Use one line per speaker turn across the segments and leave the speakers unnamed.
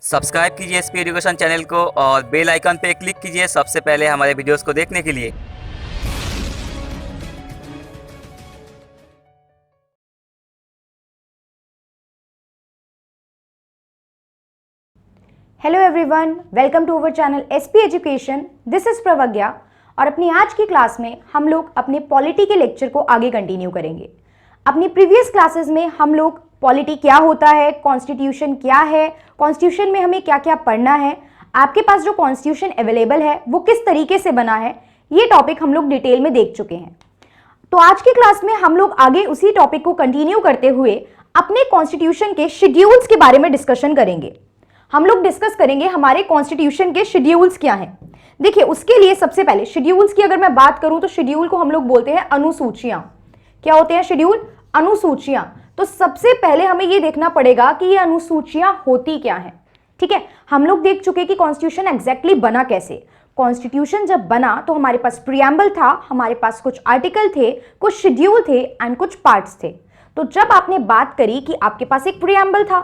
Subscribe कीजिए SP education channel को और बेल आइकन पे क्लिक कीजिए सबसे पहले हमारे वीडियोस को देखने के लिए।
Hello everyone, welcome to our channel SP education. This is Pravagya और अपनी आज की क्लास में हम लोग अपने पॉलिटी के लेक्चर को आगे कंटिन्यू करेंगे। अपनी प्रीवियस क्लासेस में हम लोग पॉलिटी क्या होता है, कॉन्स्टिट्यूशन क्या है, कॉन्स्टिट्यूशन में हमें क्या क्या पढ़ना है, आपके पास जो कॉन्स्टिट्यूशन अवेलेबल है वो किस तरीके से बना है, ये टॉपिक हम लोग डिटेल में देख चुके हैं। तो आज की क्लास में हम लोग आगे उसी टॉपिक को कंटिन्यू करते हुए अपने कॉन्स्टिट्यूशन के शेड्यूल्स के बारे में डिस्कशन करेंगे। हम लोग डिस्कस करेंगे हमारे कॉन्स्टिट्यूशन के शेड्यूल्स क्या हैं। देखिए, उसके लिए सबसे पहले शेड्यूल्स की अगर मैं बात करूं तो शेड्यूल को हम लोग बोलते हैं अनुसूचियां। क्या होते हैं शेड्यूल? अनुसूचियां। तो सबसे पहले हमें यह देखना पड़ेगा कि ये अनुसूचियां होती क्या हैं। ठीक है, हम लोग देख चुके कि कॉन्स्टिट्यूशन एग्जैक्टली बना कैसे। कॉन्स्टिट्यूशन जब बना तो हमारे पास प्रीएम्बल था, हमारे पास कुछ आर्टिकल थे, कुछ शेड्यूल थे एंड कुछ पार्ट्स थे। तो जब आपने बात करी कि आपके पास एक प्रीएम्बल था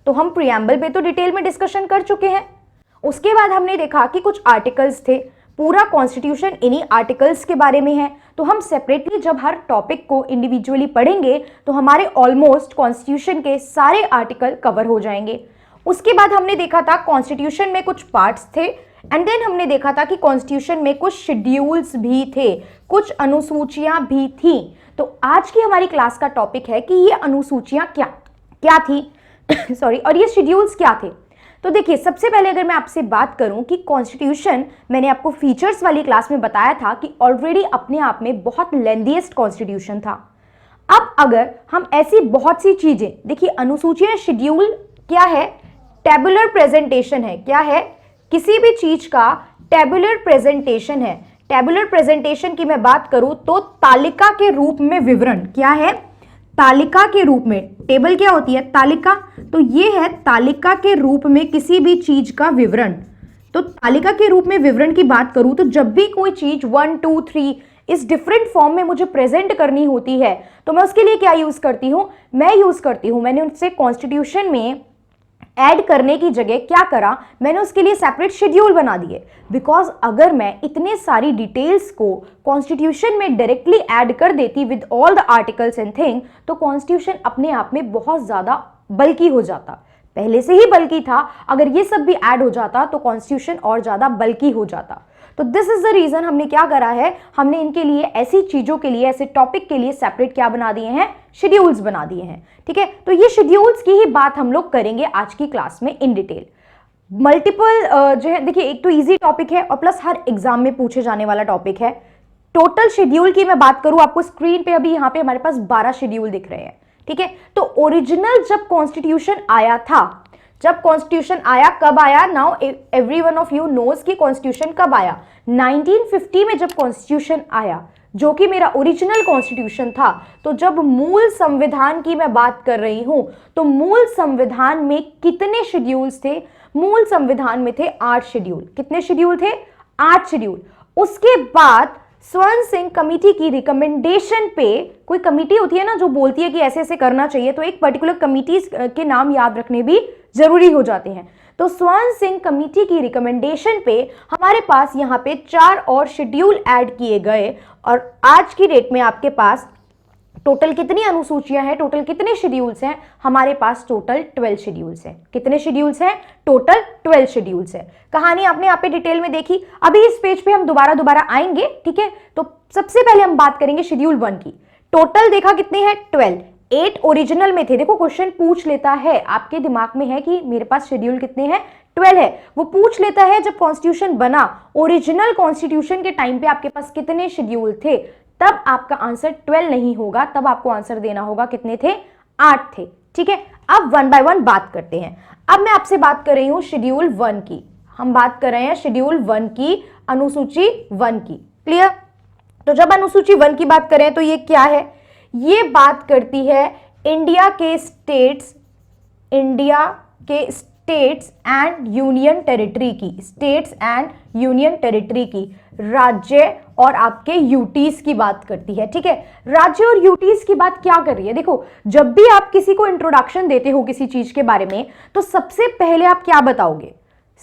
तो हम प्रीएम्बल पे तो डिटेल में डिस्कशन कर चुके हैं। उसके बाद हमने देखा कि कुछ आर्टिकल्स थे, पूरा कॉन्स्टिट्यूशन इन्हीं आर्टिकल्स के बारे में है। तो हम सेपरेटली जब हर टॉपिक को इंडिविजुअली पढ़ेंगे तो हमारे ऑलमोस्ट कॉन्स्टिट्यूशन के सारे आर्टिकल कवर हो जाएंगे। उसके बाद हमने देखा था कॉन्स्टिट्यूशन में कुछ पार्ट्स थे एंड देन हमने देखा था कि कॉन्स्टिट्यूशन में कुछ शेड्यूल्स भी थे, कुछ अनुसूचियां भी थी। तो आज की हमारी क्लास का टॉपिक है कि ये अनुसूचियां क्या क्या थी सॉरी, और ये शेड्यूल्स क्या थे। तो देखिए, सबसे पहले अगर मैं आपसे बात करूं कि कॉन्स्टिट्यूशन, मैंने आपको फीचर्स वाली क्लास में बताया था कि ऑलरेडी अपने आप में बहुत लेंथीएस्ट कॉन्स्टिट्यूशन था। अब अगर हम ऐसी बहुत सी चीजें, देखिए अनुसूचियां, शेड्यूल क्या है? टेबुलर प्रेजेंटेशन है। क्या है? किसी भी चीज का टेबुलर प्रेजेंटेशन है। टेबुलर प्रेजेंटेशन की मैं बात करूं तो तालिका के रूप में विवरण। क्या है? तालिका के रूप में। टेबल क्या होती है? तालिका। तो ये है तालिका के रूप में किसी भी चीज का विवरण। तो तालिका के रूप में विवरण की बात करूं तो जब भी कोई चीज 1 2 3 इस डिफरेंट फॉर्म में मुझे प्रेजेंट करनी होती है तो मैं उसके लिए क्या यूज करती हूं? मैंने उनसे कॉन्स्टिट्यूशन में ऐड करने की जगह क्या करा, मैंने उसके लिए सेपरेट शेड्यूल बना दिए। बिकॉज अगर मैं इतने सारी डिटेल्स को कॉन्स्टिट्यूशन में डायरेक्टली ऐड कर देती with all the articles and thing, तो कॉन्स्टिट्यूशन अपने आप में बहुत ज्यादा बल्कि हो जाता। पहले से ही बल्कि था, अगर ये सब भी ऐड हो जाता तो कॉन्स्टिट्यूशन और ज्यादा बल्कि हो जाता। तो दिस इज द रीजन हमने क्या करा है, हमने इनके लिए, ऐसी चीजों के लिए, ऐसे टॉपिक के लिए सेपरेट क्या बना दिए हैं? शेड्यूल्स बना दिए हैं। ठीक है, तो ये शेड्यूल्स की ही बात हम लोग करेंगे आज की क्लास में इन डिटेल। मल्टीपल जो है, देखिए एक तो इजी टॉपिक है और प्लस हर एग्जाम में पूछे जाने वाला टॉपिक है। टोटल शेड्यूल की मैं बात करूं, आपको स्क्रीन पे अभी यहाँ पे हमारे पास 12 शेड्यूल दिख रहे हैं। ठीक है, तो ओरिजिनल जब कॉन्स्टिट्यूशन आया था, जब कॉन्स्टिट्यूशन आया, कब आया? Now every one of you knows कि कॉन्स्टिट्यूशन कब आया। 1950 में जब कॉन्स्टिट्यूशन आया, जो कि मेरा ओरिजिनल कॉन्स्टिट्यूशन था। तो जब मूल संविधान की मैं बात कर रही हूं तो मूल संविधान में कितने शेड्यूल्स थे? मूल संविधान में थे 8 शेड्यूल। कितने शेड्यूल थे? 8 शेड्यूल। उसके बाद स्वर्ण सिंह कमेटी की रिकमेंडेशन पे, कोई कमेटी होती है ना जो बोलती है कि ऐसे ऐसे करना चाहिए, तो एक पर्टिकुलर कमेटी के नाम याद रखने भी जरूरी हो जाते हैं। तो स्वर्ण सिंह कमेटी की रिकमेंडेशन पे हमारे पास यहाँ पे 4 और शेड्यूल ऐड किए गए और आज की डेट में आपके पास टोटल कितनी अनुसूचियां हैं, टोटल कितने शेड्यूल्स हैं? हमारे पास टोटल 12 शेड्यूल्स हैं। कितने शेड्यूल्स हैं? टोटल 12 शेड्यूल्स हैं। कहानी आपने यहाँ पे डिटेल में देखी। अभी इस पेज पे हम दोबारा आएंगे। ठीक है, तो सबसे पहले हम बात करेंगे शेड्यूल 1 की। टोटल देखा कितने हैं? 12। 8 ओरिजिनल में थे। देखो क्वेश्चन पूछ लेता है, आपके दिमाग में है कि मेरे पास शेड्यूल कितने हैं? 12 है। वो पूछ लेता है जब कॉन्स्टिट्यूशन बना, ओरिजिनल कॉन्स्टिट्यूशन के टाइम पे आपके पास कितने शेड्यूल थे, तब आपका आंसर 12 नहीं होगा, तब आपको आंसर देना होगा कितने थे? 8 थे। ठीक है, अब 1 बाय 1 बात करते हैं। अब मैं आपसे बात कर रही हूं शेड्यूल 1 की। हम बात कर रहे हैं शेड्यूल 1 की, अनुसूची 1 की। क्लियर? तो जब अनुसूची 1 की बात करें तो ये क्या है? ये बात करती है इंडिया के स्टेट्स एंड यूनियन टेरिटरी की, स्टेट्स एंड यूनियन टेरिटरी की, राज्य और आपके यूटीज की बात करती है। ठीक है, राज्य और यूटीज की बात क्या कर रही है? देखो, जब भी आप किसी को इंट्रोडक्शन देते हो किसी चीज के बारे में, तो सबसे पहले आप क्या बताओगे?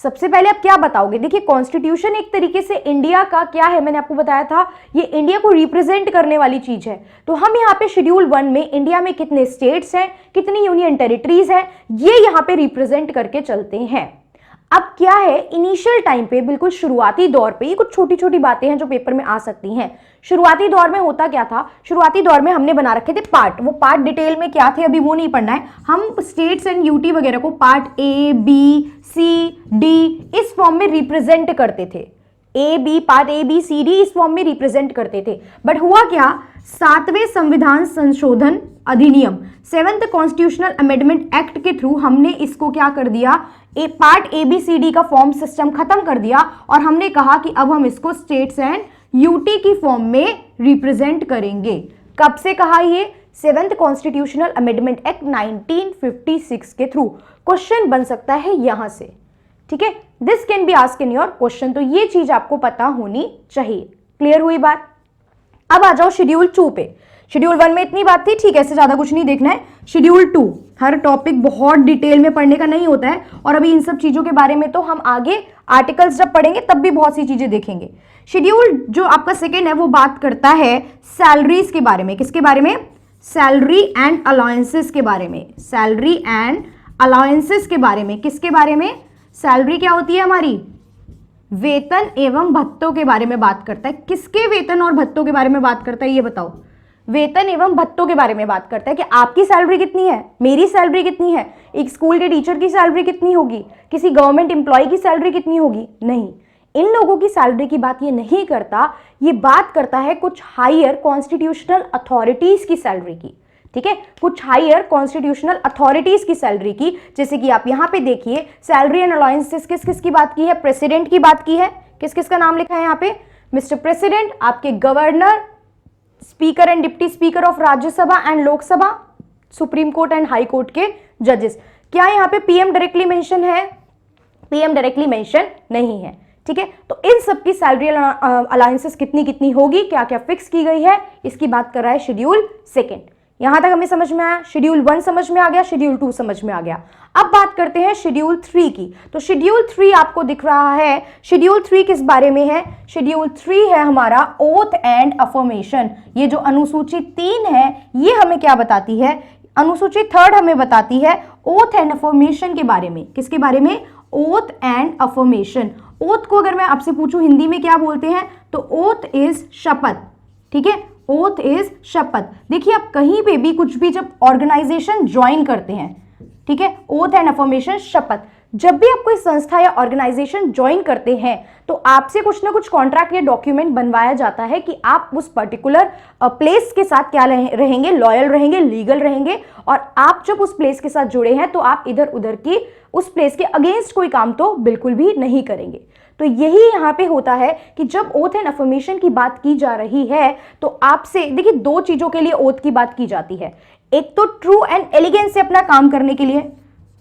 सबसे पहले आप क्या बताओगे? देखिए, कॉन्स्टिट्यूशन एक तरीके से इंडिया का क्या है, मैंने आपको बताया था, ये इंडिया को रिप्रेजेंट करने वाली चीज है। तो हम यहाँ पे शेड्यूल 1 में इंडिया में कितने स्टेट्स हैं, कितनी यूनियन टेरिटरीज हैं, ये यहाँ पे रिप्रेजेंट करके चलते हैं। अब क्या है, इनिशियल टाइम पे, बिल्कुल शुरुआती दौर पे, ये कुछ छोटी छोटी बातें हैं जो पेपर में आ सकती हैं। शुरुआती दौर में होता क्या था? शुरुआती दौर में हमने बना रखे थे पार्ट, वो पार्ट डिटेल में क्या थे अभी वो नहीं पढ़ना है। हम स्टेट्स एंड यूटी वगैरह को part A, B, C, D इस फॉर्म में रिप्रेजेंट करते थे। A B, part A B C D इस फॉर्म में रिप्रेजेंट करते थे। बट हुआ क्या, 7वें संविधान संशोधन अधिनियम, 7th कॉन्स्टिट्यूशनल अमेंडमेंट एक्ट के थ्रू हमने इसको क्या कर दिया, part A B C D का फॉर्म सिस्टम खत्म कर दिया और हमने कहा कि अब हम इसको स्टेट्स एंड यूटी की फॉर्म में रिप्रेजेंट करेंगे। कब से कहा ये? 7th कॉन्स्टिट्यूशनल अमेंडमेंट एक्ट 1956 के थ्रू। क्वेश्चन बन सकता है यहां से। ठीक है, this can be asked in your question, तो ये चीज आपको पता होनी चाहिए। क्लियर हुई बात? अब आ जाओ शेड्यूल 2 पे। शेड्यूल 1 में इतनी बात थी, ठीक है, इससे ज्यादा कुछ नहीं देखना है। शेड्यूल 2, हर टॉपिक बहुत डिटेल में पढ़ने का नहीं होता है, और अभी इन सब चीजों के बारे में तो हम आगे आर्टिकल्स जब पढ़ेंगे तब भी बहुत सी चीजें देखेंगे। शेड्यूल जो आपका सेकेंड है वो बात करता है सैलरीज के बारे में। किसके बारे में? सैलरी एंड अलाउंसेस के बारे में। सैलरी एंड अलाउंसेस के बारे में। किसके बारे में? सैलरी क्या होती है हमारी? वेतन एवं भत्तों के बारे में बात करता है। किसके वेतन और भत्तों के बारे में बात करता है ये बताओ? वेतन एवं भत्तों के बारे में बात करता है कि आपकी सैलरी कितनी है, मेरी सैलरी कितनी है, एक स्कूल के टीचर की सैलरी कितनी होगी, किसी गवर्नमेंट एम्प्लॉय की सैलरी कितनी होगी। नहीं, इन लोगों की सैलरी की बात ये नहीं करता, ये बात करता है कुछ हायर कॉन्स्टिट्यूशनल अथॉरिटीज की सैलरी की। ठीक है, कुछ हायर कॉन्स्टिट्यूशनल अथॉरिटीज की सैलरी की। जैसे कि आप यहां पे देखिए, सैलरी एंड अलाउंसेस किस किस की बात की है? प्रेसिडेंट की बात की है। किस किस का नाम लिखा है यहाँ पे? मिस्टर प्रेसिडेंट, आपके governor, speaker and deputy speaker of Rajya Sabha and Lok Sabha, supreme court and high court के जजेस। क्या यहाँ पे पीएम डायरेक्टली मेंशन है? पीएम डायरेक्टली मेंशन नहीं है। ठीक है, तो इन सब की सैलरी अलाउंसेस कितनी कितनी होगी, क्या क्या फिक्स की गई है, इसकी बात कर रहा है शेड्यूल सेकेंड। यहां तक हमें समझ में आया? शेड्यूल 1 समझ में आ गया, शेड्यूल 2 समझ में आ गया। अब बात करते हैं शेड्यूल 3 की। तो शेड्यूल 3 आपको दिख रहा है। शेड्यूल 3 किस बारे में है? शेड्यूल 3 है हमारा ओथ एंड अफर्मेशन। ये जो अनुसूची 3 है ये हमें क्या बताती है? अनुसूची 3 हमें बताती है ओथ एंड अफर्मेशन के बारे में। किसके बारे में? Oath and affirmation. ओथ को अगर मैं आपसे पूछूं हिंदी में क्या बोलते हैं, तो ओथ इज शपथ। ठीक है, ओथ इज शपथ। देखिए, आप कहीं पे भी कुछ भी जब ऑर्गेनाइजेशन ज्वाइन करते हैं, ठीक है, ओथ एंड अफर्मेशन शपथ, जब भी आप कोई संस्था या ऑर्गेनाइजेशन ज्वाइन करते हैं तो आपसे कुछ ना कुछ कॉन्ट्रैक्ट या डॉक्यूमेंट बनवाया जाता है कि आप उस पर्टिकुलर प्लेस के साथ क्या रहेंगे, लॉयल रहेंगे, लीगल रहेंगे, और आप जब उस प्लेस के साथ जुड़े हैं तो आप इधर उधर की उस प्लेस के अगेंस्ट कोई काम तो बिल्कुल भी नहीं करेंगे। तो यही यहाँ पे होता है कि जब ओथ एंड अफर्मेशन की बात की जा रही है तो आपसे देखिए 2 चीजों के लिए ओथ की बात की जाती है। एक तो ट्रू एंड एलिगेंस से अपना काम करने के लिए,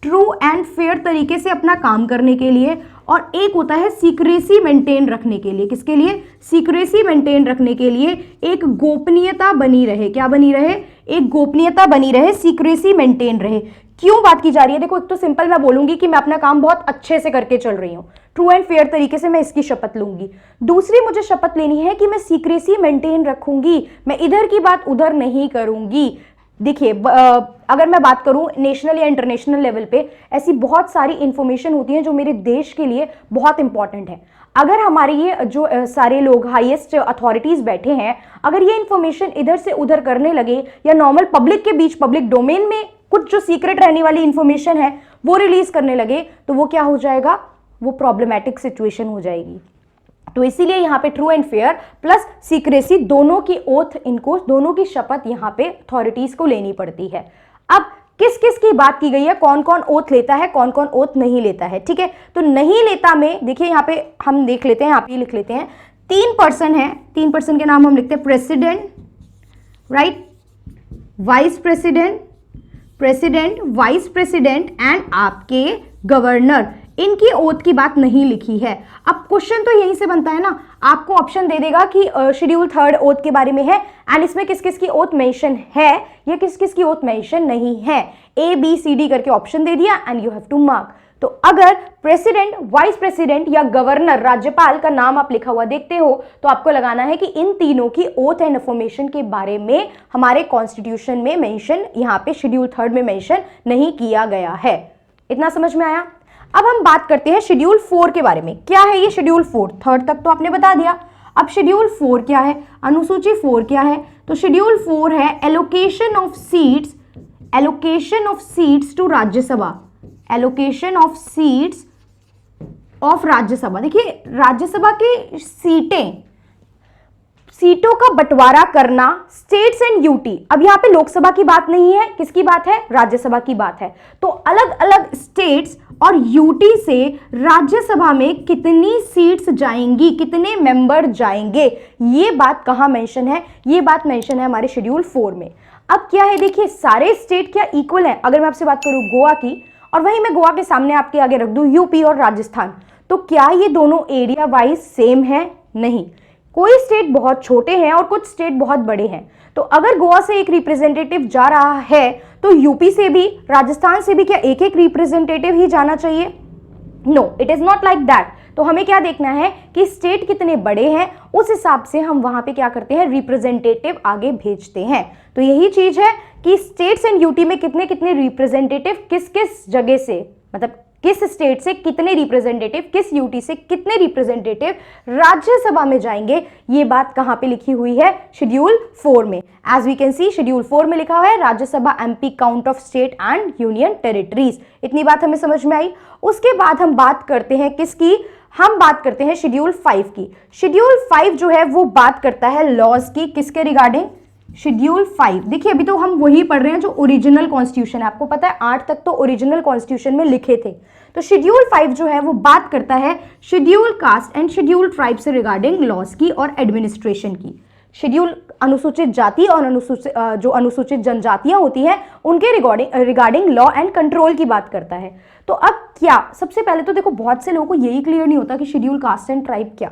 ट्रू एंड फेयर तरीके से अपना काम करने के लिए, और एक होता है सीक्रेसी मेंटेन रखने के लिए। किसके लिए? सीक्रेसी मेंटेन रखने के लिए, एक गोपनीयता बनी रहे। क्या बनी रहे? एक गोपनीयता बनी रहे, सीक्रेसी मेंटेन रहे। क्यों बात की जा रही है? देखो, एक तो सिंपल मैं बोलूंगी कि मैं अपना काम बहुत अच्छे से करके चल रही हूँ, ट्रू एंड फेयर तरीके से मैं इसकी शपथ लूंगी। दूसरी मुझे शपथ लेनी है कि मैं सीक्रेसी मेंटेन रखूंगी, मैं इधर की बात उधर नहीं करूंगी। देखिए, अगर मैं बात करूं नेशनल या इंटरनेशनल लेवल पे, ऐसी बहुत सारी इंफॉर्मेशन होती है जो मेरे देश के लिए बहुत इंपॉर्टेंट है। अगर हमारे ये जो सारे लोग हाईएस्ट अथॉरिटीज बैठे हैं, अगर ये इंफॉर्मेशन इधर से उधर करने लगे या नॉर्मल पब्लिक के बीच, पब्लिक डोमेन में कुछ जो सीक्रेट रहने वाली इंफॉर्मेशन है वो रिलीज करने लगे, तो वो क्या हो जाएगा? वो प्रॉब्लमैटिक सिचुएशन हो जाएगी। तो इसीलिए यहाँ पे true and fair plus secrecy दोनों की ओथ, इनको दोनों की शपथ यहाँ पे अथॉरिटीज को लेनी पड़ती है। अब किस किस की बात की गई है, कौन कौन ओथ लेता है, कौन कौन ओथ नहीं लेता है। ठीक है, तो नहीं लेता में देखिए यहाँ पे हम देख लेते हैं, यहाँ पे लिख लेते हैं 3 पर्सन है। 3 पर्सन के नाम हम लिखते हैं president, right, vice president, president, vice president and आपके गवर्नर। इनकी ओथ की बात नहीं लिखी है। अब क्वेश्चन तो यहीं से बनता है ना, आपको ऑप्शन दे देगा कि शेड्यूल थर्ड ओथ के बारे में है एंड इसमें किस किस की ओथ मेंशन है या किस किस की ओथ मेंशन नहीं है। ए बी सी डी करके ऑप्शन दे दिया and you have to mark. तो अगर प्रेसिडेंट, वाइस प्रेसिडेंट या गवर्नर, राज्यपाल का नाम आप लिखा हुआ देखते हो तो आपको लगाना है कि इन तीनों की ओथ एंड अफर्मेशन के बारे में हमारे कॉन्स्टिट्यूशन में मेंशन, यहां पे शेड्यूल थर्ड में मेंशन नहीं किया गया है। इतना समझ में आया? अब हम बात करते हैं शेड्यूल 4 के बारे में। क्या है ये शेड्यूल 4? थर्ड तक तो आपने बता दिया। अब शेड्यूल 4 क्या है, अनुसूची 4 क्या है? तो शेड्यूल 4 है allocation of seats, allocation of seats to Rajya Sabha, allocation of seats of Rajya Sabha. देखिए राज्यसभा की सीटों का बंटवारा करना, स्टेट्स एंड यूटी। अब यहां पे लोकसभा की बात नहीं है, किसकी बात है? राज्यसभा की बात है। तो अलग अलग स्टेट्स और यूटी से राज्यसभा में कितनी सीट्स जाएंगी, कितने मेंबर जाएंगे, ये बात कहां मेंशन है? ये बात मेंशन है हमारे शेड्यूल 4 में। अब क्या है, देखिए सारे स्टेट क्या इक्वल है? अगर मैं आपसे बात करूं गोवा की, और वहीं मैं गोवा के सामने आपके आगे रख दूं यूपी और राजस्थान, तो क्या ये दोनों एरिया वाइज सेम है? नहीं, कोई स्टेट बहुत छोटे हैं और कुछ स्टेट बहुत बड़े हैं। तो अगर गोवा से एक रिप्रेजेंटेटिव जा रहा है तो यूपी से भी, राजस्थान से भी क्या एक एक रिप्रेजेंटेटिव ही जाना चाहिए? No, it is not like that. तो हमें क्या देखना है कि स्टेट कितने बड़े हैं, उस हिसाब से हम वहां पे क्या करते हैं, रिप्रेजेंटेटिव आगे भेजते हैं। तो यही चीज है कि स्टेट्स एंड यूटी में कितने कितने रिप्रेजेंटेटिव किस किस जगह से, मतलब किस स्टेट से कितने रिप्रेजेंटेटिव, किस यूटी से कितने रिप्रेजेंटेटिव राज्यसभा में जाएंगे, ये बात कहां पे लिखी हुई है? शेड्यूल 4 में। As we can see schedule 4 में लिखा हुआ है Rajya Sabha MP count of state and union territories. इतनी बात हमें समझ में आई। उसके बाद हम बात करते हैं किसकी? हम बात करते हैं शेड्यूल 5 की। शेड्यूल 5 जो है वो बात करता है लॉज की, किसके रिगार्डिंग? शेड्यूल 5। देखिए अभी तो हम वही पढ़ रहे हैं जो ओरिजिनल कॉन्स्टिट्यूशन है। आपको पता है 8 तक तो ओरिजिनल कॉन्स्टिट्यूशन में लिखे थे। तो शेड्यूल 5 जो है वो बात करता है schedule caste and schedule tribe से रिगार्डिंग लॉज की और एडमिनिस्ट्रेशन की। शेड्यूल अनुसूचित जाति और जो अनुसूचित जनजातियां होती हैं उनके रिगार्डिंग लॉ एंड कंट्रोल की बात करता है। तो अब क्या, सबसे पहले तो देखो बहुत से लोगों को यही क्लियर नहीं होता कि शेड्यूल कास्ट एंड ट्राइब क्या।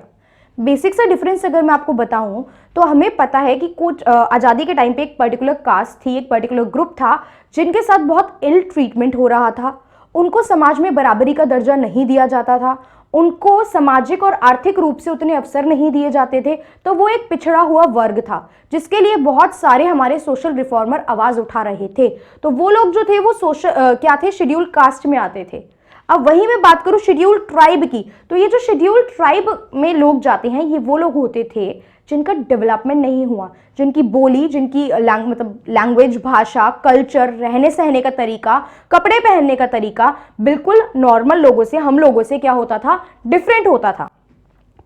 बेसिक सा डिफरेंस अगर मैं आपको बताऊं तो हमें पता है कि कुछ आज़ादी के टाइम पे एक पर्टिकुलर कास्ट थी, एक पर्टिकुलर ग्रुप था जिनके साथ बहुत इल ट्रीटमेंट हो रहा था। उनको समाज में बराबरी का दर्जा नहीं दिया जाता था, उनको सामाजिक और आर्थिक रूप से उतने अवसर नहीं दिए जाते थे। तो वो एक पिछड़ा हुआ वर्ग था जिसके लिए बहुत सारे हमारे सोशल रिफॉर्मर आवाज उठा रहे थे। तो वो लोग जो थे वो क्या थे, शेड्यूल कास्ट में आते थे। अब वहीं मैं बात करूं शेड्यूल ट्राइब की, तो ये जो शेड्यूल ट्राइब में लोग जाते हैं ये वो लोग होते थे जिनका डेवलपमेंट नहीं हुआ, जिनकी बोली, जिनकी मतलब लैंग्वेज, भाषा, कल्चर, रहने सहने का तरीका, कपड़े पहनने का तरीका बिल्कुल नॉर्मल लोगों से, हम लोगों से क्या होता था, डिफरेंट होता था।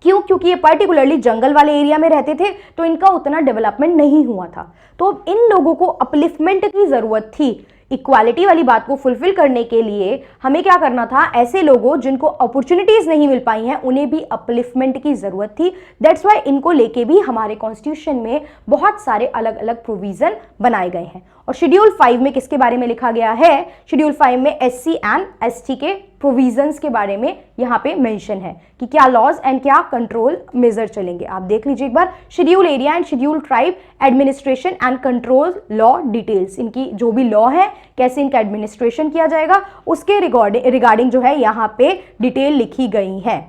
क्यों? क्योंकि ये पर्टिकुलरली जंगल वाले एरिया में रहते थे तो इनका उतना डेवलपमेंट नहीं हुआ था। तो इन लोगों को अपलिफ्टमेंट की जरूरत थी। इक्वालिटी वाली बात को फुलफिल करने के लिए हमें क्या करना था, ऐसे लोगों जिनको अपॉर्चुनिटीज नहीं मिल पाई हैं उन्हें भी अपलिफ्टमेंट की जरूरत थी। दैट्स वाई इनको लेके भी हमारे कॉन्स्टिट्यूशन में बहुत सारे अलग अलग प्रोविजन बनाए गए हैं। और शेड्यूल 5 में किसके बारे में लिखा गया है? शेड्यूल 5 में एससी एंड एसटी के प्रोविजंस के बारे में यहाँ पे मेंशन है कि क्या लॉज एंड क्या कंट्रोल मेजर चलेंगे। आप देख लीजिए एक बार, schedule area and schedule tribe administration and control law details, इनकी जो भी लॉ है कैसे इनका एडमिनिस्ट्रेशन किया जाएगा उसके रिगार्डिंग जो है यहाँ पे डिटेल लिखी गई है।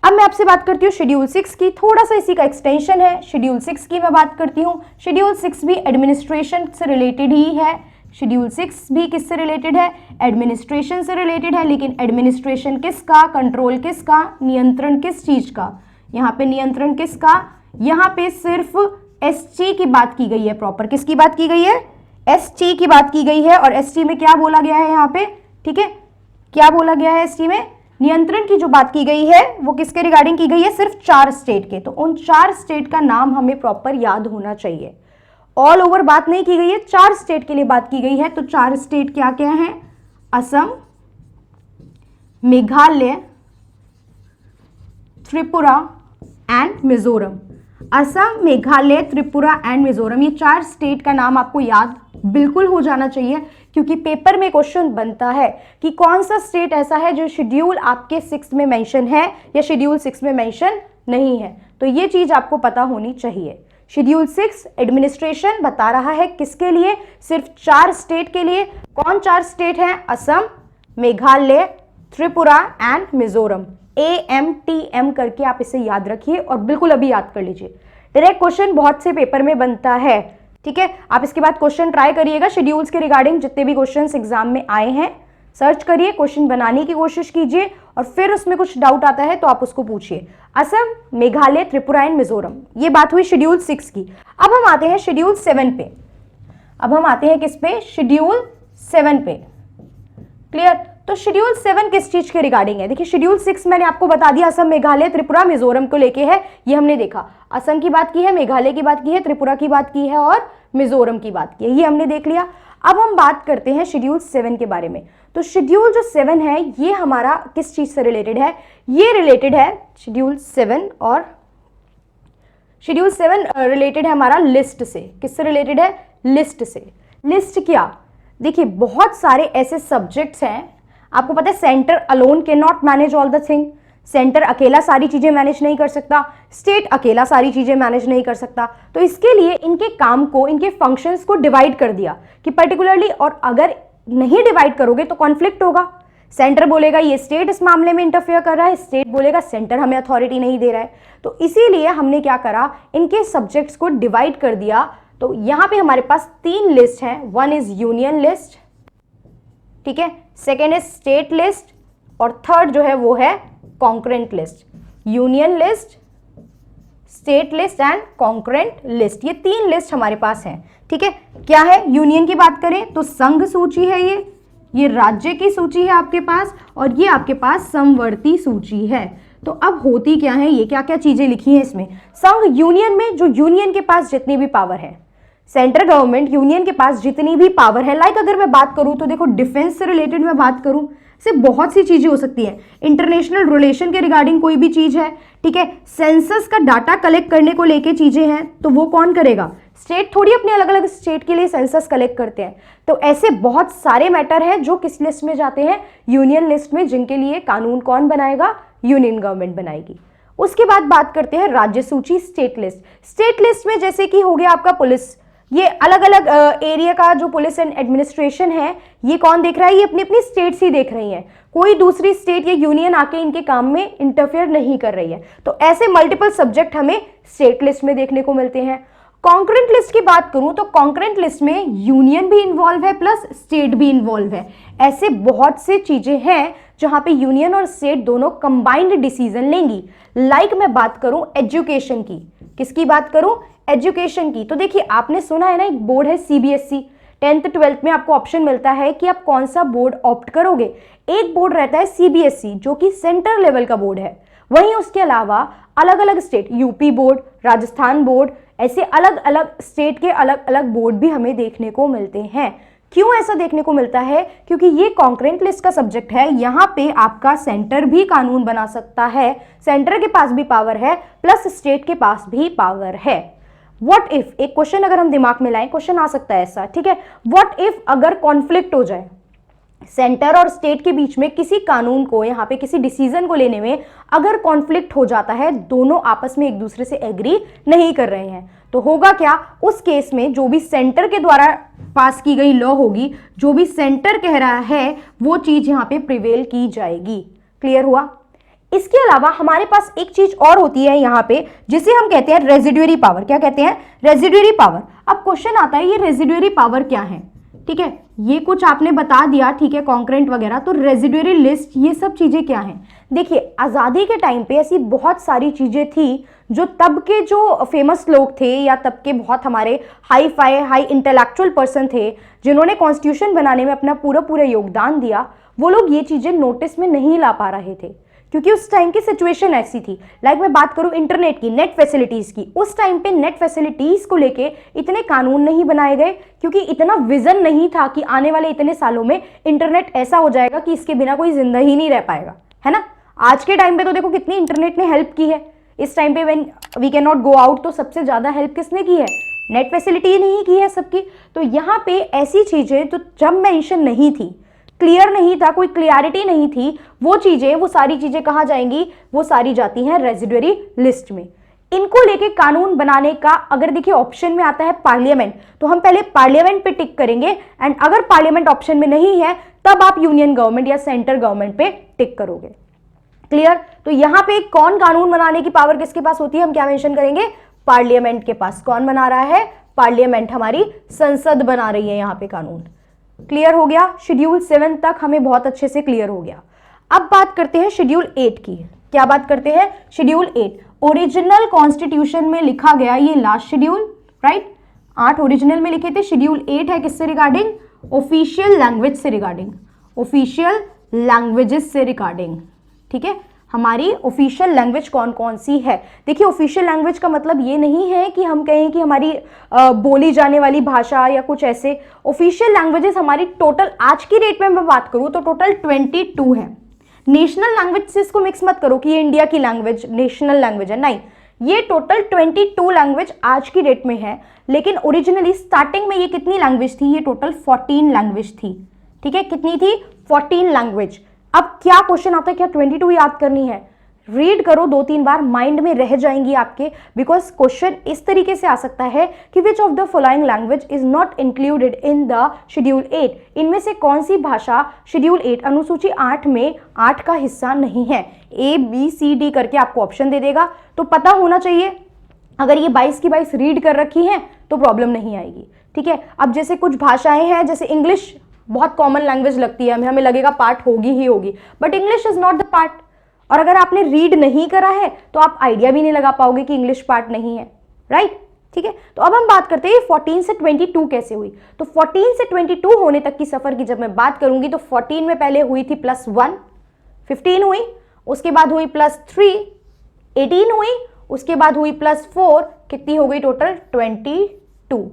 अब मैं आपसे बात करती हूँ शेड्यूल 6 की, थोड़ा सा इसी का एक्सटेंशन है। शेड्यूल 6 की मैं बात करती हूँ। शेड्यूल 6 भी एडमिनिस्ट्रेशन से रिलेटेड ही है। शेड्यूल 6 भी किससे रिलेटेड है? एडमिनिस्ट्रेशन से रिलेटेड है। लेकिन एडमिनिस्ट्रेशन किसका, कंट्रोल किसका, नियंत्रण किस चीज का? यहाँ पे नियंत्रण किसका? यहाँ पे सिर्फ एसटी की बात की गई है। प्रॉपर किसकी बात की गई है? एसटी की बात की गई है। और एसटी में क्या बोला गया है यहाँ पे? ठीक है, क्या बोला गया है एसटी में? नियंत्रण की जो बात की गई है वो किसके रिगार्डिंग की गई है? सिर्फ 4 स्टेट के। तो उन 4 स्टेट का नाम हमें प्रॉपर याद होना चाहिए। ऑल ओवर बात नहीं की गई है, 4 स्टेट के लिए बात की गई है। तो 4 स्टेट क्या क्या हैं? असम, मेघालय, त्रिपुरा एंड मिजोरम। असम, मेघालय, त्रिपुरा एंड मिजोरम, ये 4 स्टेट का नाम आपको याद बिल्कुल हो जाना चाहिए क्योंकि पेपर में क्वेश्चन बनता है कि कौन सा स्टेट ऐसा है जो शेड्यूल आपके 6 में मेंशन है या शेड्यूल 6 में मेंशन नहीं है। तो ये चीज आपको पता होनी चाहिए। शेड्यूल 6 एडमिनिस्ट्रेशन बता रहा है किसके लिए, सिर्फ 4 स्टेट के लिए। कौन 4 स्टेट हैं? असम, मेघालय, त्रिपुरा एंड मिजोरम। AMTM करके आप इसे याद रखिए और बिल्कुल अभी याद कर लीजिए। डायरेक्ट क्वेश्चन बहुत से पेपर में बनता है, ठीक है। आप इसके बाद क्वेश्चन ट्राई करिएगा शेड्यूल्स के रिगार्डिंग, जितने भी क्वेश्चंस एग्जाम में आए हैं सर्च करिए, क्वेश्चन बनाने की कोशिश कीजिए और फिर उसमें कुछ डाउट आता है तो आप उसको पूछिए। असम, मेघालय, त्रिपुरा एंड मिजोरम, ये बात हुई शेड्यूल 6 की। अब हम आते हैं शेड्यूल 7 पे। अब हम आते हैं किस पे? शेड्यूल 7 पे। क्लियर? तो शेड्यूल 7 किस चीज के रिगार्डिंग है? देखिए शेड्यूल 6 मैंने आपको बता दिया असम, मेघालय, त्रिपुरा, मिजोरम को लेके है, ये हमने देखा। असम की बात की है, मेघालय की बात की है, त्रिपुरा की बात की है और मिजोरम की बात की है, ये हमने देख लिया। अब हम बात करते हैं शेड्यूल 7 के बारे में। तो शेड्यूल जो 7 है ये हमारा किस चीज से रिलेटेड है? ये रिलेटेड है शेड्यूल 7 और शेड्यूल 7 रिलेटेड है हमारा लिस्ट से। किससे रिलेटेड है? लिस्ट से। लिस्ट क्या? देखिए बहुत सारे ऐसे सब्जेक्ट्स हैं, आपको पता है centre alone can not manage all the thing. Centre अकेला सारी चीजें मैनेज नहीं कर सकता, स्टेट अकेला सारी चीजें मैनेज नहीं कर सकता। तो इसके लिए इनके काम को, इनके फंक्शंस को डिवाइड कर दिया कि पर्टिकुलरली, और अगर नहीं डिवाइड करोगे तो कॉन्फ्लिक्ट होगा। सेंटर बोलेगा ये स्टेट इस मामले में इंटरफेयर कर रहा है, स्टेट बोलेगा सेंटर हमें अथॉरिटी नहीं दे रहा है। तो इसीलिए हमने क्या करा, इनके सब्जेक्ट्स को डिवाइड कर दिया। तो यहां पे हमारे पास 3 लिस्ट हैं। वन इज यूनियन लिस्ट, ठीक है, सेकेंड इज स्टेट लिस्ट और थर्ड जो है वो है concurrent list. Union list, state list and concurrent list, ये 3 लिस्ट हमारे पास हैं, ठीक है। क्या है? यूनियन की बात करें तो संघ सूची है, ये राज्य की सूची है आपके पास, और ये आपके पास समवर्ती सूची है। तो अब होती क्या है, ये क्या क्या चीजें लिखी हैं इसमें? संघ यूनियन में, जो यूनियन के पास जितनी भी पावर है, सेंट्रल गवर्नमेंट यूनियन के पास जितनी भी पावर है, लाइक अगर मैं बात करूं तो देखो डिफेंस से रिलेटेड मैं बात करूं, से बहुत सी चीजें हो सकती हैं। इंटरनेशनल रिलेशन के रिगार्डिंग कोई भी चीज है, ठीक है। सेंसस का डाटा कलेक्ट करने को लेके चीजें हैं, तो वो कौन करेगा? स्टेट थोड़ी अपने अलग अलग स्टेट के लिए सेंसस कलेक्ट करते हैं। तो ऐसे बहुत सारे मैटर हैं जो किस लिस्ट में जाते हैं? यूनियन लिस्ट में, जिनके लिए कानून कौन बनाएगा? यूनियन गवर्नमेंट बनाएगी। उसके बाद बात करते हैं राज्य सूची, स्टेट लिस्ट। स्टेट लिस्ट में जैसे कि हो गया आपका पुलिस, ये अलग अलग एरिया का जो पुलिस एंड एडमिनिस्ट्रेशन है, ये कौन देख रहा है? ये अपनी अपनी स्टेट्स ही देख रही हैं, कोई दूसरी स्टेट या यूनियन आके इनके काम में इंटरफेयर नहीं कर रही है। तो ऐसे मल्टीपल सब्जेक्ट हमें स्टेट लिस्ट में देखने को मिलते हैं। कॉन्करेंट लिस्ट की बात करूं तो कॉन्करेंट लिस्ट में यूनियन भी इन्वॉल्व है प्लस स्टेट भी इन्वॉल्व है। ऐसे बहुत से चीजें हैं जहां पे यूनियन और स्टेट दोनों कंबाइंड डिसीजन लेंगी। लाइक मैं बात करूं एजुकेशन की, किसकी बात करूं? एजुकेशन की। तो देखिए आपने सुना है ना, एक बोर्ड है CBSE, 10th 12th में आपको ऑप्शन मिलता है कि आप कौन सा बोर्ड ऑप्ट करोगे। एक बोर्ड रहता है CBSE जो कि सेंटर लेवल का बोर्ड है, वहीं उसके अलावा अलग अलग state, UP board, Rajasthan board, ऐसे अलग अलग स्टेट के अलग अलग बोर्ड भी हमें देखने को मिलते हैं। क्यों ऐसा देखने को मिलता है? क्योंकि ये कॉन्करेंट लिस्ट का सब्जेक्ट है, यहाँ पे आपका सेंटर भी कानून बना सकता है, सेंटर के पास भी पावर है प्लस स्टेट के पास भी पावर है। व्हाट इफ, एक क्वेश्चन अगर हम दिमाग में लाएं, क्वेश्चन आ सकता है ऐसा, ठीक है, व्हाट इफ अगर कॉन्फ्लिक्ट हो जाए सेंटर और स्टेट के बीच में, किसी कानून को, यहाँ पे किसी डिसीजन को लेने में अगर कॉन्फ्लिक्ट हो जाता है, दोनों आपस में एक दूसरे से एग्री नहीं कर रहे हैं, तो होगा क्या? उस केस में जो भी सेंटर के द्वारा पास की गई लॉ होगी, जो भी सेंटर कह रहा है वो चीज यहाँ पे प्रिवेल की जाएगी। क्लियर हुआ? इसके अलावा हमारे पास एक चीज और होती है यहाँ पे, जिसे हम कहते हैं रेजिडुअरी पावर। क्या कहते हैं? Residuary power. अब क्वेश्चन आता है ये रेजिडुअरी पावर क्या है, ठीक है, ये कुछ आपने बता दिया, ठीक है, कॉन्करेंट वगैरह, तो रेजिडुअरी लिस्ट, ये सब चीजें क्या हैं? देखिए आजादी के टाइम पे ऐसी बहुत सारी चीजें थी जो तब के जो फेमस लोग थे या तब के बहुत हमारे हाई इंटेलेक्चुअल पर्सन थे, जिन्होंने कॉन्स्टिट्यूशन बनाने में अपना पूरा योगदान दिया, वो लोग ये चीजें नोटिस में नहीं ला पा रहे थे क्योंकि उस टाइम की सिचुएशन ऐसी थी। लाइक मैं बात करूं इंटरनेट की, नेट फैसिलिटीज की, उस टाइम पे नेट फैसिलिटीज को लेके इतने कानून नहीं बनाए गए क्योंकि इतना विजन नहीं था कि आने वाले इतने सालों में इंटरनेट ऐसा हो जाएगा कि इसके बिना कोई जिंदा ही नहीं रह पाएगा, है ना। आज के टाइम पे तो देखो कितनी इंटरनेट ने हेल्प की है। इस टाइम पे when we can not go out, तो सबसे ज्यादा हेल्प किसने की है? नेट फैसिलिटी नहीं की है सबकी। तो यहाँ पे ऐसी चीजें तो जब मेंशन नहीं थी, क्लियर नहीं था, कोई क्लियरिटी नहीं थी, वो सारी चीजें कहाँ जाएंगी, वो सारी जाती हैं रेजिडुअरी लिस्ट में। इनको लेके कानून बनाने का अगर देखिए ऑप्शन में आता है पार्लियामेंट, तो हम पहले पार्लियामेंट पे टिक करेंगे, एंड अगर पार्लियामेंट ऑप्शन में नहीं है तब आप यूनियन गवर्नमेंट या सेंट्रल गवर्नमेंट पे टिक करोगे। क्लियर? तो यहां पे कौन कानून बनाने की पावर किसके पास होती है, हम क्या मेंशन करेंगे, पार्लियामेंट के पास। कौन बना रहा है, पार्लियामेंट, हमारी संसद बना रही है यहां पे कानून। क्लियर हो गया? शेड्यूल 7 तक हमें बहुत अच्छे से क्लियर हो गया। अब बात करते हैं शेड्यूल 8 की। क्या बात करते हैं, शेड्यूल 8 ओरिजिनल कॉन्स्टिट्यूशन में लिखा गया, ये लास्ट शेड्यूल, राइट, 8 ओरिजिनल में लिखे थे। शेड्यूल 8 है किससे रिगार्डिंग, ऑफिशियल लैंग्वेज से रिगार्डिंग, ऑफिशियल लैंग्वेजेस से रिगार्डिंग। ठीक है, हमारी ऑफिशियल लैंग्वेज कौन कौन सी है। देखिए ऑफिशियल लैंग्वेज का मतलब ये नहीं है कि हम कहें कि हमारी बोली जाने वाली भाषा या कुछ ऐसे। ऑफिशियल लैंग्वेजेस हमारी टोटल आज की डेट में मैं बात करूं तो टोटल 22 है। नेशनल लैंग्वेज से इसको मिक्स मत करो कि ये इंडिया की लैंग्वेज नेशनल लैंग्वेज है, नहीं, ये टोटल 22 लैंग्वेज आज की डेट में है। लेकिन ओरिजिनली स्टार्टिंग में ये कितनी लैंग्वेज थी, ये टोटल 14 लैंग्वेज थी। ठीक है, कितनी थी, 14 लैंग्वेज। अब क्या क्वेश्चन आता है, क्या 22 याद करनी है, रीड करो 2-3 बार, माइंड में रह जाएंगी आपके, बिकॉज क्वेश्चन इस तरीके से आ सकता है कि which of the following language is not included in the schedule 8, इनमें से कौन सी भाषा शेड्यूल 8 अनुसूची 8 में 8 का हिस्सा नहीं है। ABCD करके आपको ऑप्शन दे देगा, तो पता होना चाहिए। अगर ये 22 की 22 रीड कर रखी हैं तो प्रॉब्लम नहीं आएगी। ठीक है, अब जैसे कुछ भाषाएं हैं, जैसे इंग्लिश बहुत कॉमन लैंग्वेज लगती है, हमें लगेगा पार्ट होगी ही होगी, but English is not the part. और अगर आपने रीड नहीं करा है तो आप आइडिया भी नहीं लगा पाओगे कि इंग्लिश पार्ट नहीं है, राइट? ठीक है, तो अब हम बात करते हैं 14 से 22 कैसे हुई। तो 14 से 22 होने तक की सफर की जब मैं बात करूंगी तो 14 में पहले हुई थी +1, 15 हुई, उसके बाद हुई +3, 18 हुई, उसके बाद हुई +4, कितनी हो गई टोटल, 22।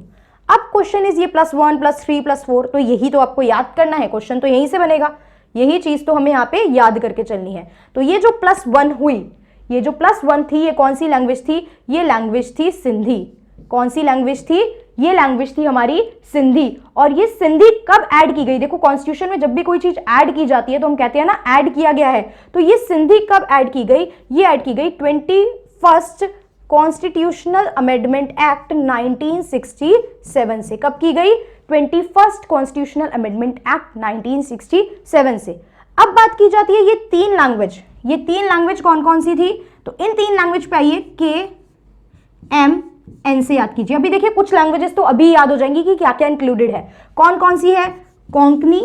अब क्वेश्चन इज ये +1 +3 +4, तो यही तो आपको याद करना है, क्वेश्चन तो यहीं से बनेगा, यही चीज तो हमें यहाँ पे याद करके चलनी है। तो ये जो +1 हुई, ये जो +1 थी, ये कौन सी लैंग्वेज थी, ये लैंग्वेज थी सिंधी। कौन सी लैंग्वेज थी, ये लैंग्वेज थी हमारी सिंधी। और ये सिंधी कब ऐड की गई, देखो कॉन्स्टिट्यूशन में जब भी कोई चीज ऐड की जाती है तो हम कहते हैं ना ऐड किया गया है, तो ये सिंधी कब ऐड की गई, ये ऐड की गई 21st कॉन्स्टिट्यूशनल अमेंडमेंट एक्ट 1967 से। कब की गई, 21st कॉन्स्टिट्यूशनल अमेंडमेंट एक्ट 1967 से। अब बात की जाती है ये 3 लैंग्वेज, ये 3 लैंग्वेज कौन कौन सी थी, तो इन 3 लैंग्वेज पे आइए, KMN से याद कीजिए। अभी देखिए कुछ लैंग्वेजेस तो अभी याद हो जाएंगी कि क्या क्या इंक्लूडेड है। कौन कौन सी है, कोंकणी,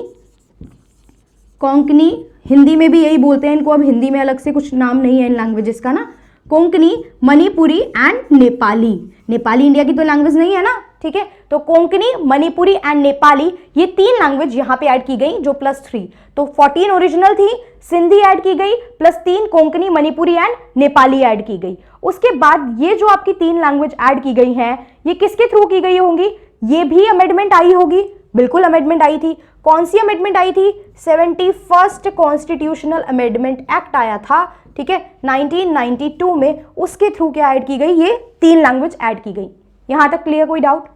कोंकणी हिंदी में भी यही बोलते हैं इनको, अब हिंदी में अलग से कुछ नाम नहीं है इन लैंग्वेजेस का ना, कोंकणी, मणिपुरी एंड नेपाली। नेपाली इंडिया की तो लैंग्वेज नहीं है ना, ठीक है, तो कोंकणी, मणिपुरी एंड नेपाली, ये 3 लैंग्वेज यहां पे ऐड की गई जो +3, तो 14 ओरिजिनल थी, सिंधी ऐड की गई, +3 कोंकणी, मणिपुरी एंड नेपाली ऐड की गई। उसके बाद ये जो आपकी 3 लैंग्वेज ऐड की गई हैं, ये किसके थ्रू की गई होंगी, ये भी अमेंडमेंट आई होगी, बिल्कुल अमेंडमेंट आई थी। कौन सी अमेंडमेंट आई थी, 71st कॉन्स्टिट्यूशनल अमेंडमेंट एक्ट आया था, ठीक है, 1992 में, उसके थ्रू क्या ऐड की गई, ये 3 लैंग्वेज ऐड की गई। यहां तक क्लियर, कोई डाउट?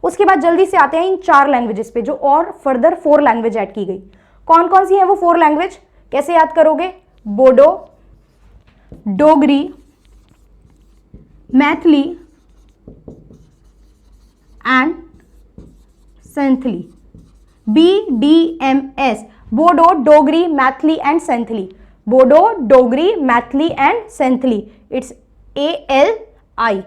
उसके बाद जल्दी से आते हैं इन 4 लैंग्वेजेस पे, जो और फर्दर 4 लैंग्वेज ऐड की गई। कौन कौन सी है वो 4 लैंग्वेज, कैसे याद करोगे, Bodo, Dogri, Maithili and Santhali, BDMS, Bodo, Dogri, Maithili and Santhali, Bodo, Dogri, Maithili and Santhali, it's ALI,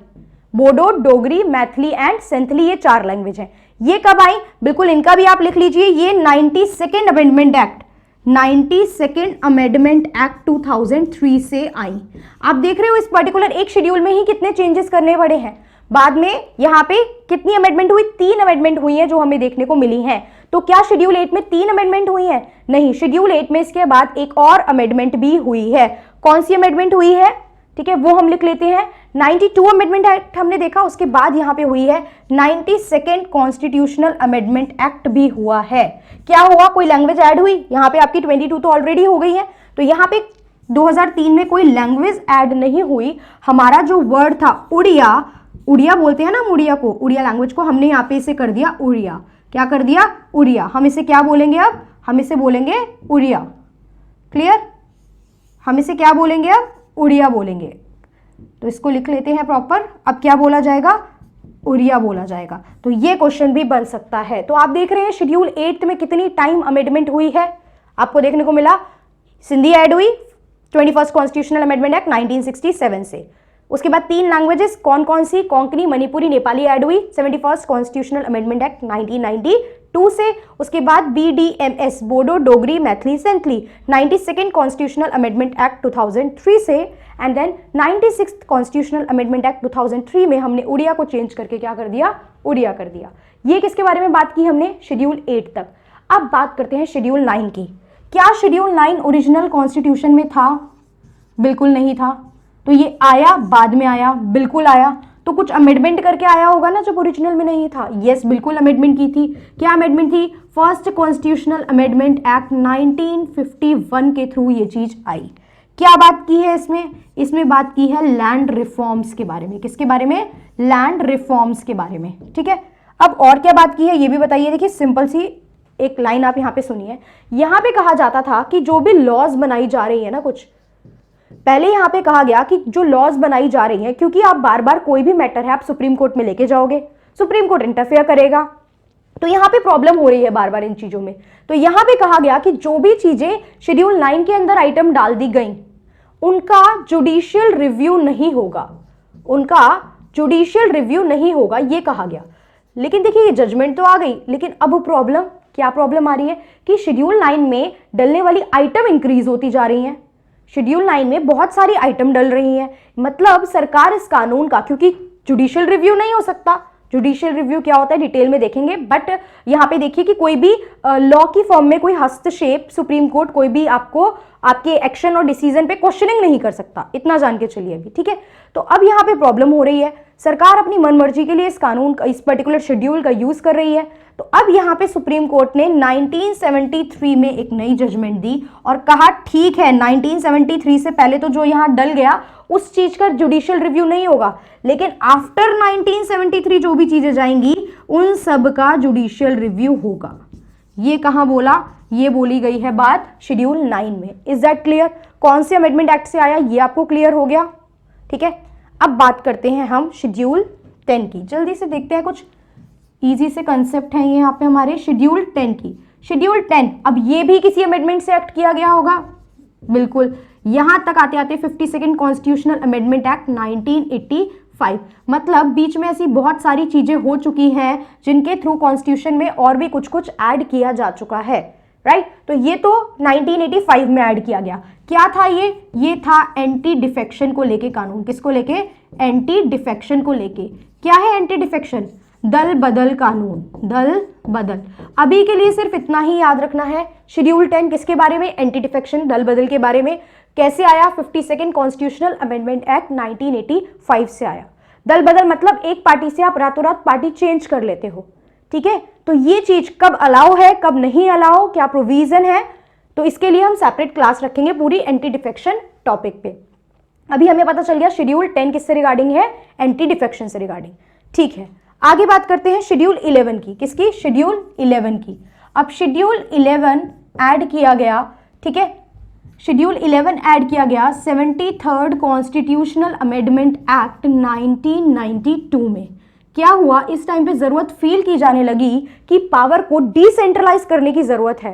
Bodo, Dogri, Maithili and Santhali, ये 4 लैंग्वेज हैं। ये कब आई, बिल्कुल इनका भी आप लिख लीजिए, ये 92nd amendment act, 92nd amendment act 2003 से आई। आप देख रहे हो इस पर्टिकुलर एक शेड्यूल में ही कितने चेंजेस करने पड़े हैं। बाद में यहाँ पे कितनी अमेंडमेंट हुई, 3 अमेंडमेंट हुई है जो हमें देखने को मिली हैं। तो क्या शेड्यूल 8 में 3 अमेंडमेंट हुई है, नहीं, शेड्यूल 8 में इसके बाद एक और अमेंडमेंट भी हुई है। कौन सी अमेंडमेंट हुई है, ठीक है, वो हम लिख लेते हैं। 92 अमेंडमेंट एक्ट हमने देखा, उसके बाद यहाँ पे हुई है 92nd कॉन्स्टिट्यूशनल अमेंडमेंट एक्ट भी हुआ है। क्या हुआ, कोई लैंग्वेज ऐड हुई, यहाँ पे आपकी 22 तो ऑलरेडी हो गई है, तो यहाँ पे 2003 में कोई लैंग्वेज ऐड नहीं हुई। हमारा जो वर्ड था उड़िया, उड़िया बोलते हैं ना हम उड़िया को, उड़िया लैंग्वेज को हमने यहाँ पे इसे कर दिया उड़िया। क्या कर दिया? उड़िया। हम इसे क्या बोलेंगे अब? हम इसे बोलेंगे उड़िया। क्लियर? हम इसे क्या बोलेंगे अब? उड़िया बोलेंगे। तो इसको लिख लेते हैं प्रॉपर। अब क्या बोला जाएगा? उड़िया बोला जाएगा। तो ये क्वेश्चन भी बन सकता है। तो आप देख रहे हैं शेड्यूल 8 में कितनी टाइम अमेंडमेंट हुई है, आपको देखने को मिला। सिंधी ऐड हुई 21st कॉन्स्टिट्यूशनल अमेंडमेंट एक्ट 1967 से। उसके बाद 3 लैंग्वेजेस कौन कौन सी? कोंकणी, मणिपुरी, नेपाली ऐड हुई 71st कॉन्स्टिट्यूशनल अमेंडमेंट एक्ट 1992 से। उसके बाद BDMS Bodo, Dogri, Maithili, Santhali 92nd constitutional amendment act 2003 से। And then 96th constitutional amendment act 2003 में हमने उड़िया को चेंज करके क्या कर दिया? उड़िया कर दिया। ये किसके बारे में बात की हमने? शेड्यूल 8 तक। अब बात करते हैं शेड्यूल 9 की। क्या शेड्यूल 9 ओरिजिनल कॉन्स्टिट्यूशन में था? बिल्कुल नहीं था। तो ये आया बाद में आया? बिल्कुल आया। तो कुछ अमेंडमेंट करके आया होगा ना जब ओरिजिनल में नहीं था। यस, बिल्कुल अमेंडमेंट की थी। क्या अमेंडमेंट थी? फर्स्ट कॉन्स्टिट्यूशनल अमेंडमेंट एक्ट 1951 के थ्रू ये चीज आई। क्या बात की है इसमें? इसमें बात की है लैंड रिफॉर्म्स के बारे में। किसके बारे में? लैंड रिफॉर्म्स के बारे में। ठीक है, अब और क्या बात की है ये भी बताइए। देखिए सिंपल सी एक लाइन आप यहाँ पे सुनिए। यहाँ पे कहा जाता था कि जो भी लॉज बनाई जा रही है ना, कुछ पहले यहाँ पे कहा गया कि जो लॉज बनाई जा रही हैं, क्योंकि आप बार बार कोई भी मैटर है आप सुप्रीम कोर्ट में लेके जाओगे, सुप्रीम कोर्ट इंटरफेयर करेगा, तो यहाँ पे प्रॉब्लम हो रही है बार बार इन चीजों में। तो यहाँ पे कहा गया कि जो भी चीजें शेड्यूल 9 के अंदर आइटम डाल दी गई उनका जुडिशियल रिव्यू नहीं होगा, उनका जुडिशियल रिव्यू नहीं होगा, ये कहा गया। लेकिन देखिए ये जजमेंट तो आ गई, लेकिन अब प्रॉब्लम, क्या प्रॉब्लम आ रही है कि शेड्यूल 9 में डलने वाली आइटम इंक्रीज होती जा रही हैं। शेड्यूल 9 में बहुत सारी आइटम डल रही हैं। मतलब सरकार इस कानून का, क्योंकि जुडिशियल रिव्यू नहीं हो सकता, जुडिशियल रिव्यू क्या होता है डिटेल में देखेंगे, बट यहाँ पे देखिए कि कोई भी लॉ की फॉर्म में कोई हस्तक्षेप सुप्रीम कोर्ट कोई भी आपको आपके एक्शन और डिसीजन पे क्वेश्चनिंग नहीं कर सकता, इतना जान के चलिए अभी। ठीक है, तो अब यहाँ पे प्रॉब्लम हो रही है, सरकार अपनी मनमर्जी के लिए इस कानून का, इस पर्टिकुलर शेड्यूल का यूज कर रही है। तो अब यहाँ पे सुप्रीम कोर्ट ने 1973 में एक नई जजमेंट दी और कहा ठीक है 1973 से पहले तो जो यहाँ डल गया उस चीज का जुडिशियल रिव्यू नहीं होगा, लेकिन आफ्टर 1973 जो भी चीजें जाएंगी उन सब का जुडिशियल रिव्यू होगा। ये कहां बोला? ये बोली गई है बात शेड्यूल 9 में। Is that clear? कौन से अमेंडमेंट एक्ट से आया ये आपको क्लियर हो गया। ठीक है, अब बात करते हैं हम शेड्यूल 10 की। जल्दी से देखते हैं, कुछ इजी से कंसेप्ट है ये यहाँ पे हमारे शेड्यूल 10 की। शेड्यूल 10, अब ये भी किसी अमेंडमेंट से एक्ट किया गया होगा, बिल्कुल। यहां तक आते आते 52nd कॉन्स्टिट्यूशनल अमेंडमेंट एक्ट 1985, मतलब बीच में ऐसी बहुत सारी चीजें हो चुकी हैं जिनके थ्रू कॉन्स्टिट्यूशन में और भी कुछ कुछ ऐड किया जा चुका है, राइट। तो ये तो 1985 में ऐड किया गया। क्या था ये था एंटी डिफेक्शन को लेके कानून। किसको लेके? एंटी डिफेक्शन को लेके। क्या है एंटी डिफेक्शन? दल बदल कानून, दल बदल। अभी के लिए सिर्फ इतना ही याद रखना है। शेड्यूल 10 किसके बारे में? एंटी डिफेक्शन, दल बदल के बारे में। कैसे आया? 52nd कॉन्स्टिट्यूशनल अमेंडमेंट एक्ट 1985 से आया। दल बदल मतलब एक पार्टी से आप रातों रात पार्टी चेंज कर लेते हो। ठीक है, तो ये चीज कब अलाउ है कब नहीं अलाउ, क्या प्रोविजन है, तो इसके लिए हम सेपरेट क्लास रखेंगे पूरी एंटी डिफेक्शन टॉपिक पे। अभी हमें पता चल गया शेड्यूल 10 किससे रिगार्डिंग है? एंटी डिफेक्शन से रिगार्डिंग। ठीक है, आगे बात करते हैं शेड्यूल 11 की। किसकी? शेड्यूल 11 की। अब शेड्यूल 11 ऐड किया गया, ठीक है, शेड्यूल 11 ऐड किया गया 73rd कॉन्स्टिट्यूशनल अमेंडमेंट एक्ट 1992 में। क्या हुआ? इस टाइम पे जरूरत फील की जाने लगी कि पावर को डिसेंट्रलाइज करने की जरूरत है,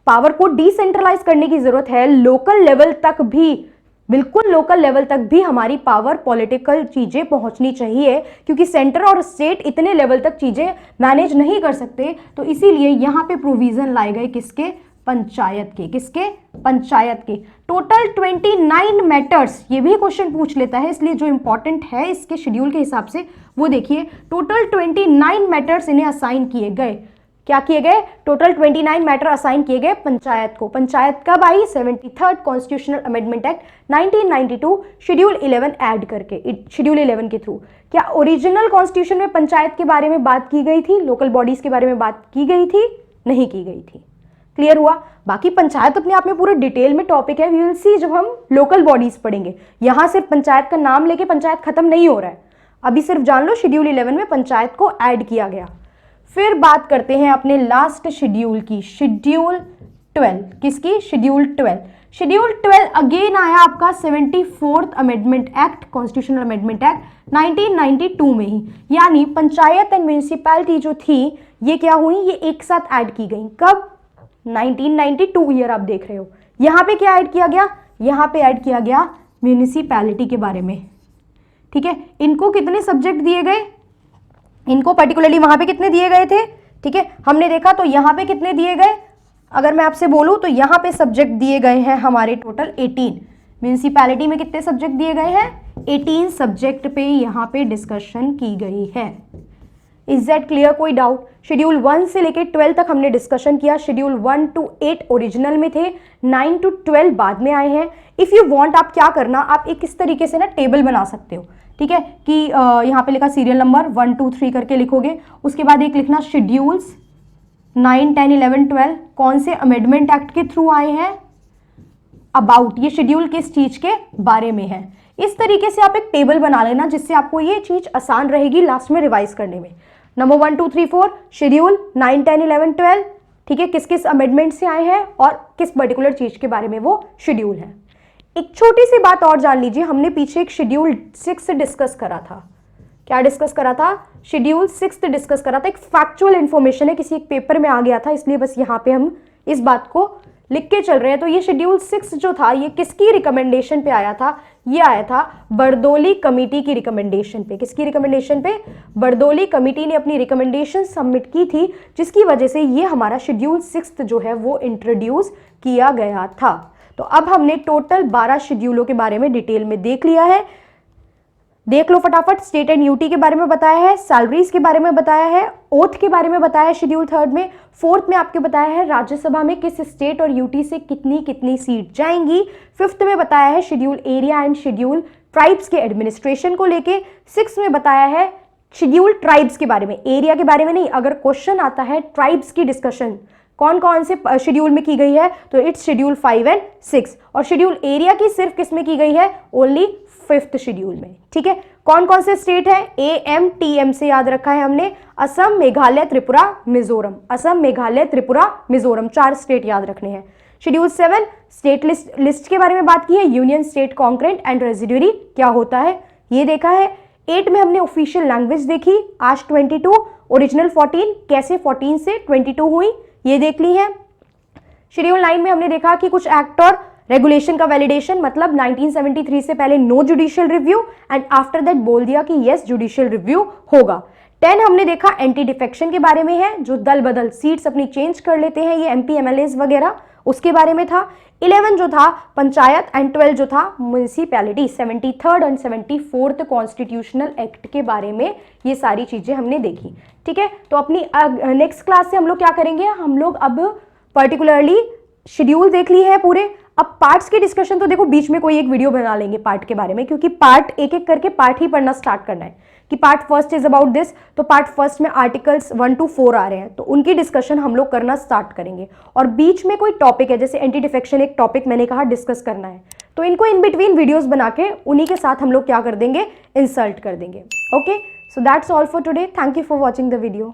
पावर को डिसेंट्रलाइज करने की जरूरत है। लोकल लेवल तक भी, बिल्कुल लोकल लेवल तक भी हमारी पावर, पॉलिटिकल चीजें पहुंचनी चाहिए, क्योंकि सेंटर और स्टेट इतने लेवल तक चीजें मैनेज नहीं कर सकते। तो इसीलिए यहां पे प्रोविजन लाए गए किसके? पंचायत के। किसके? पंचायत के। टोटल 29 मैटर्स, ये भी क्वेश्चन पूछ लेता है, इसलिए जो इंपॉर्टेंट है इसके शेड्यूल के हिसाब से वो देखिए। टोटल 29 मैटर्स इन्हें असाइन किए गए। क्या किए गए? टोटल 29 मैटर असाइन किए गए पंचायत को। पंचायत कब आई? 73rd constitutional amendment act 1992 schedule 11 add करके, शेड्यूल 11 के थ्रू। क्या ओरिजिनल कॉन्स्टिट्यूशन में पंचायत के बारे में बात की गई थी? लोकल बॉडीज के बारे में बात की गई थी? नहीं की गई थी। क्लियर हुआ? बाकी पंचायत अपने आप में पूरे डिटेल में टॉपिक है, वी विल सी जब हम लोकल बॉडीज पढ़ेंगे। यहां सिर्फ पंचायत का नाम लेके पंचायत खत्म नहीं हो रहा है। अभी सिर्फ जान लो शेड्यूल 11 में पंचायत को ऐड किया गया। फिर बात करते हैं अपने लास्ट शेड्यूल की, शेड्यूल 12। किसकी? शेड्यूल 12। शेड्यूल 12 अगेन आया आपका 74th amendment act, constitutional amendment act 1992 में ही। यानी पंचायत एंड म्यूनिसिपैलिटी जो थी ये क्या हुई, ये एक साथ ऐड की गई। कब? 1992 ईयर आप देख रहे हो। यहाँ पे क्या ऐड किया गया? यहाँ पे ऐड किया गया म्यूनिसिपैलिटी के बारे में। ठीक है, इनको कितने सब्जेक्ट दिए गए? इनको पर्टिकुलरली वहां पे कितने दिए गए थे? ठीक है, हमने देखा तो यहाँ पे कितने दिए गए, अगर मैं आपसे बोलूं तो यहाँ पे सब्जेक्ट दिए गए हैं हमारे टोटल 18। म्यूनिसिपैलिटी में कितने सब्जेक्ट दिए गए हैं? 18 सब्जेक्ट पे यहाँ पे डिस्कशन की गई है। Is that clear? कोई डाउट? शेड्यूल 1 से लेके 12 तक हमने डिस्कशन किया। शेड्यूल 1 to 8 ओरिजिनल में थे, 9 to 12 बाद में आए हैं। इफ यू वांट, आप क्या करना, आप एक इस तरीके से ना टेबल बना सकते हो। ठीक है, कि यहाँ पे लिखा सीरियल नंबर 1 2 3 करके लिखोगे, उसके बाद एक लिखना शेड्यूल्स 9 10 11 12 कौन से अमेंडमेंट एक्ट के थ्रू आए हैं, अबाउट ये शेड्यूल किस चीज के बारे में है। इस तरीके से आप एक टेबल बना लेना जिससे आपको ये चीज आसान रहेगी लास्ट में रिवाइज करने में। नंबर 1 2 3 4 शेड्यूल 9 10 11 12, ठीक है, किस किस अमेंडमेंट से आए हैं और किस पर्टिकुलर चीज के बारे में वो शेड्यूल है। एक छोटी सी बात और जान लीजिए, हमने पीछे एक शेड्यूल 6 डिस्कस करा था। क्या डिस्कस करा था? शेड्यूल 6 डिस्कस करा था। एक फैक्चुअल इंफॉर्मेशन है, किसी एक पेपर में आ गया था, इसलिए बस यहाँ पे हम इस बात को लिख के चल रहे हैं। तो ये शेड्यूल 6 जो था ये किसकी रिकमेंडेशन पे आया था? ये आया था बरदौली कमेटी की रिकमेंडेशन पे। किसकी रिकमेंडेशन पे? बरदौली कमेटी ने अपनी रिकमेंडेशन सबमिट की थी, जिसकी वजह से ये हमारा शेड्यूल 6 जो है वो इंट्रोड्यूस किया गया था। तो अब हमने टोटल 12 शेड्यूलों के बारे में डिटेल में देख लिया है। देख लो फटाफट। स्टेट एंड यूटी के बारे में बताया है, सैलरीज के बारे में बताया है, ओथ के बारे में बताया है शेड्यूल 3 में। 4th में आपके बताया है राज्यसभा में किस स्टेट और यूटी से कितनी कितनी सीट जाएंगी। 5th में बताया है schedule area and schedule tribes के एडमिनिस्ट्रेशन को लेके। 6th में बताया है शेड्यूल ट्राइब्स के बारे में, एरिया के बारे में नहीं। अगर क्वेश्चन आता है ट्राइब्स की डिस्कशन कौन कौन से शेड्यूल में की गई है तो इट्स शेड्यूल 5 एंड 6। और शेड्यूल एरिया की सिर्फ किस में की गई है? ओनली 5th शेड्यूल में। ठीक है, कौन कौन से स्टेट है? AMTM से याद रखा है हमने, असम, मेघालय, त्रिपुरा, मिजोरम। असम, मेघालय, त्रिपुरा, मिजोरम, 4 स्टेट याद रखने हैं। शेड्यूल 7 स्टेट लिस्ट के बारे में बात की है, union, state, concurrent and residuary क्या होता है ये देखा है। 8 में हमने ऑफिशियल लैंग्वेज देखी, आज 22, ओरिजिनल 14, कैसे 14 से 22 हुई ये देख ली है। शेड्यूल 9 में हमने देखा कि कुछ एक्ट और रेगुलेशन का वैलिडेशन, मतलब 1973 से पहले no judicial review and after that बोल दिया कि यस जुडिशियल रिव्यू होगा। 10 हमने देखा एंटी डिफेक्शन के बारे में है, जो दल बदल सीट्स अपनी चेंज कर लेते हैं ये MP MLAs वगैरह, उसके बारे में था। 11 जो था पंचायत एंड 12 जो था municipality, 73rd and 74th constitutional act के बारे में ये सारी चीजें हमने देखी। ठीक है, तो अपनी नेक्स्ट क्लास से हम लोग क्या करेंगे, हम लोग अब पर्टिकुलरली शेड्यूल देख ली है पूरे। अब पार्ट्स की डिस्कशन तो देखो बीच में कोई एक वीडियो बना लेंगे पार्ट के बारे में, क्योंकि पार्ट एक एक करके पार्ट ही पढ़ना स्टार्ट करना है कि part first is about this. तो पार्ट फर्स्ट में आर्टिकल्स 1 to 4 आ रहे हैं, तो उनकी डिस्कशन हम लोग करना स्टार्ट करेंगे। और बीच में कोई टॉपिक है, जैसे एंटी डिफेक्शन एक टॉपिक मैंने कहा डिस्कस करना है, तो इनको इन बिटवीन वीडियोस बना के उन्हीं के साथ हम लोग क्या कर देंगे, इंसर्ट कर देंगे। Okay, so that's all for today. Thank you for watching the video.